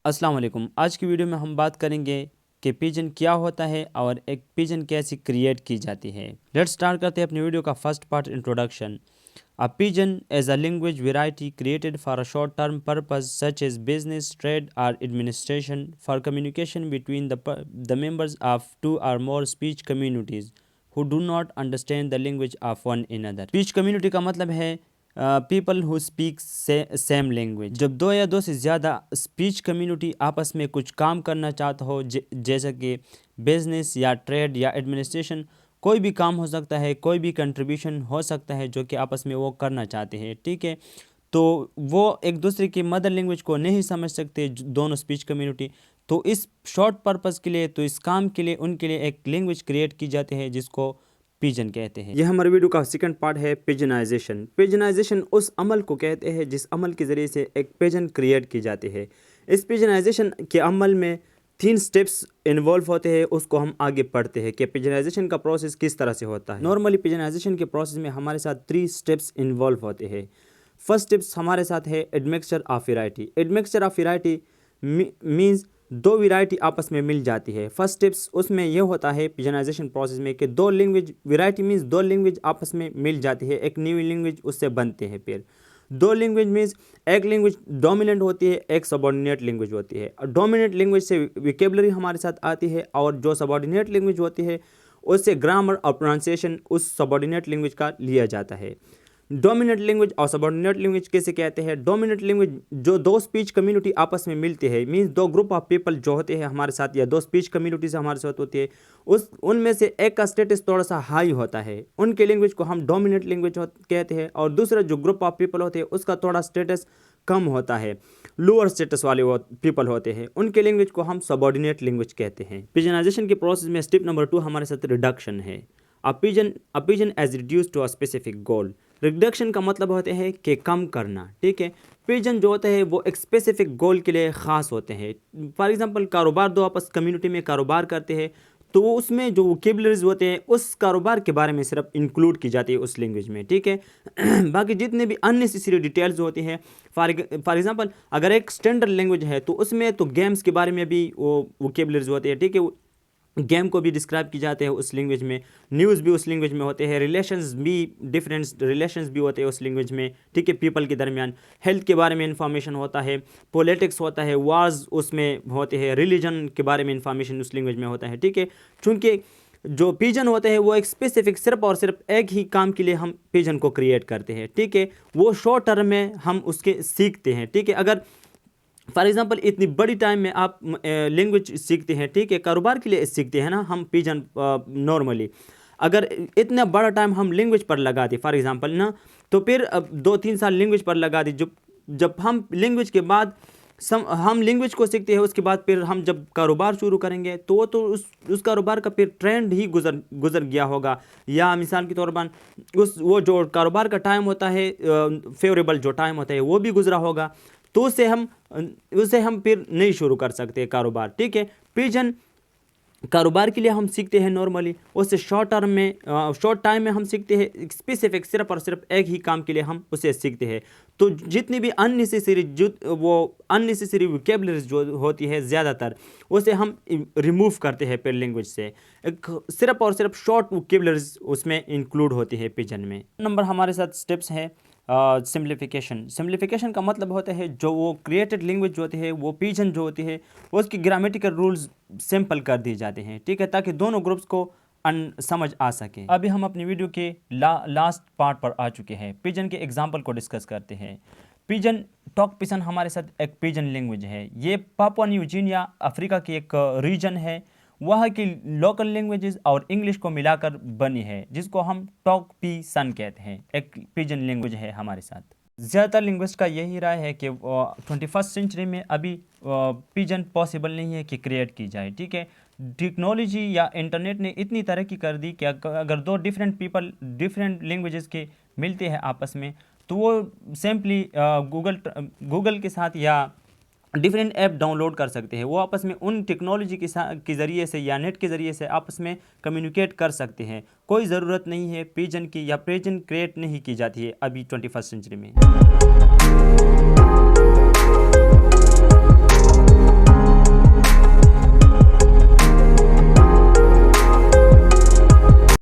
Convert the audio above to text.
अस्सलाम वालेकुम। आज की वीडियो में हम बात करेंगे कि पिजन क्या होता है और एक पिजन कैसे क्रिएट की जाती है। लेट्स स्टार्ट करते हैं अपनी वीडियो का first part, introduction. A pigeon is a language variety created for a short-term purpose such as business, trade, or administration for communication between the members of two or more speech communities who do not understand the language of one another. Speech community का मतलब है people who speak same language. जब दो या दो से ज़्यादा speech community आपस में कुछ काम करना चाहता हो, जैसे कि बिजनेस या ट्रेड या एडमिनिस्ट्रेशन, कोई भी काम हो सकता है, कोई भी कंट्रीब्यूशन हो सकता है जो कि आपस में वो करना चाहते हैं, ठीक है। तो वो एक दूसरे की मदर लैंग्वेज को नहीं समझ सकते दोनों स्पीच कम्युनिटी, तो इस शॉर्ट पर्पस के लिए, तो इस काम के लिए उनके लिए एक लैंग्वेज क्रिएट की जाती है जिसको पिजन कहते हैं। यह हमारे वीडियो का सेकंड पार्ट है, पिजनाइजेशन। पिजनाइजेशन उस अमल को कहते हैं जिस अमल के ज़रिए से एक पिजन क्रिएट की जाती है। इस पिजनाइजेशन के अमल में 3 स्टेप्स इन्वॉल्व होते हैं, उसको हम आगे पढ़ते हैं कि पिजनाइजेशन का प्रोसेस किस तरह से होता है। नॉर्मली पिजनाइजेशन के प्रोसेस में हमारे साथ 3 स्टेप्स इन्वॉल्व होते हैं। फर्स्ट स्टेप्स हमारे साथ है admixture of variety. Admixture of variety means दो वैरायटी आपस में मिल जाती है। फर्स्ट स्टेप्स उसमें यह होता है पिजनाइजेशन प्रोसेस में कि दो लैंग्वेज, वैरायटी मीन्स दो लैंग्वेज आपस में मिल जाती है, एक न्यू लैंग्वेज उससे बनते हैं। फिर दो लैंग्वेज मीन्स एक लैंग्वेज डोमिनेंट होती है, एक सबऑर्डिनेट लैंग्वेज होती है। डोमिनेंट लैंग्वेज से वोकैबुलरी हमारे साथ आती है और जो सबऑर्डिनेट लैंग्वेज होती है उससे ग्रामर और प्रोनाउंसिएशन उस सबऑर्डिनेट लैंग्वेज का लिया जाता है। डोमिनेंट लैंग्वेज और सबऑर्डिनेट लैंग्वेज कैसे कहते हैं? डोमिनेंट लैंग्वेज जो दो स्पीच कम्युनिटी आपस में मिलते हैं, मीन्स दो ग्रुप ऑफ पीपल जो होते हैं हमारे साथ या दो स्पीच कम्युनिटीज हमारे साथ होती है, उनमें से एक का स्टेटस थोड़ा सा हाई होता है, उनके लैंग्वेज को हम डोमिनेंट लैंग्वेज कहते हैं, और दूसरा जो ग्रुप ऑफ पीपल होते हैं उसका थोड़ा स्टेटस कम होता है, लोअर स्टेटस वाले पीपल होते हैं, उनके लैंग्वेज को हम सबऑर्डिनेट लैंग्वेज कहते हैं। पिजनाइजेशन के प्रोसेस में स्टेप नंबर 2 हमारे साथ रिडक्शन है। A pigeon as reduced to a specific goal। Reduction का मतलब होते हैं कि कम करना, ठीक है। पिजन जो होते हैं वो एक स्पेसिफिक गोल के लिए ख़ास होते हैं। फॉर एग्जांपल कारोबार, दो आपस कम्युनिटी में कारोबार करते हैं, तो उसमें जो वोकैबुलरीज होते हैं उस कारोबार के बारे में सिर्फ इंक्लूड की जाती है उस लैंग्वेज में, ठीक है। बाकी जितने भी अननेसेसरी डिटेल्स होती हैं, फॉर एग्जांपल अगर एक स्टैंडर्ड लैंग्वेज है तो उसमें तो गेम्स के बारे में भी वो वोकैबुलरीज होते हैं, ठीक है। गेम को भी डिस्क्राइब की जाते हैं उस लैंग्वेज में, न्यूज़ भी उस लैंग्वेज में होते हैं, रिलेशंस भी डिफरेंट रिलेशंस भी होते हैं उस लैंग्वेज में, ठीक है, पीपल के दरमियान। हेल्थ के बारे में इंफॉर्मेशन होता है, पॉलिटिक्स होता है, वार्स उसमें होते हैं, रिलीजन के बारे में इंफॉर्मेशन उस लैंग्वेज में होता है, ठीक है। चूँकि जो पिजन होते हैं वो एक स्पेसिफिक सिर्फ और सिर्फ एक ही काम के लिए हम पिजन को क्रिएट करते हैं, ठीक है। वो शॉर्ट टर्म में हम उसके सीखते हैं, ठीक है। अगर फॉर एग्जांपल इतनी बड़ी टाइम में आप लैंग्वेज सीखते हैं, ठीक है, कारोबार के लिए सीखते हैं ना हम पिजन नॉर्मली, अगर इतना बड़ा टाइम हम लैंग्वेज पर लगा दें फॉर एग्जांपल ना, तो फिर अब 2-3 साल लैंग्वेज पर लगा दें, जब हम लैंग्वेज के बाद हम लैंग्वेज को सीखते हैं, उसके बाद फिर हम जब कारोबार शुरू करेंगे तो उस कारोबार का फिर ट्रेंड ही गुजर गया होगा, या मिसाल के तौर पर वो जो कारोबार का टाइम होता है, फेवरेबल जो टाइम होता है वो भी गुजरा होगा, तो उसे हम फिर नहीं शुरू कर सकते कारोबार, ठीक है। पिजन कारोबार के लिए हम सीखते हैं नॉर्मली, उससे शॉर्ट टाइम में हम सीखते हैं, स्पेसिफिक सिर्फ और सिर्फ एक ही काम के लिए हम उसे सीखते हैं। तो जितनी भी अननेसेसरी वोकैबुलरीज जो होती है ज़्यादातर उसे हम रिमूव करते हैं फिर लैंग्वेज से, सिर्फ और सिर्फ शॉर्ट वोकैबुलरीज उसमें इंक्लूड होती है पिजन में। नंबर हमारे साथ स्टेप्स है सिम्प्लीफिकेशन का मतलब होता है जो वो क्रिएटेड लैंग्वेज जो होती है, वो पिजन जो होती है उसकी ग्रामेटिकल रूल्स सिंपल कर दिए जाते हैं, ठीक है, ताकि दोनों ग्रुप्स को समझ आ सके। अभी हम अपनी वीडियो के लास्ट पार्ट पर आ चुके हैं, पिजन के एग्जांपल को डिस्कस करते हैं। पिजन टॉक पिजन हमारे साथ एक पिजन लैंग्वेज है, ये पापुआ न्यू गिनिया अफ्रीका की एक रीजन है, वहाँ की लोकल लैंग्वेजेस और इंग्लिश को मिलाकर बनी है, जिसको हम टॉक पी सन कहते हैं, एक पिजन लैंग्वेज है हमारे साथ। ज़्यादातर लिंग्विस्ट का यही राय है कि 21st सेंचुरी में अभी पिजन पॉसिबल नहीं है कि क्रिएट की जाए, ठीक है। टेक्नोलॉजी या इंटरनेट ने इतनी तरक्की कर दी कि अगर दो डिफरेंट पीपल डिफरेंट लैंग्वेजेस के मिलते हैं आपस में, तो वो सिंपली गूगल के साथ या डिफरेंट ऐप डाउनलोड कर सकते हैं, वो आपस में उन टेक्नोलॉजी के ज़रिए से या नेट के ज़रिए से आपस में कम्युनिकेट कर सकते हैं। कोई ज़रूरत नहीं है पिजन की, या पिजन क्रिएट नहीं की जाती है अभी 21st सेंचुरी में।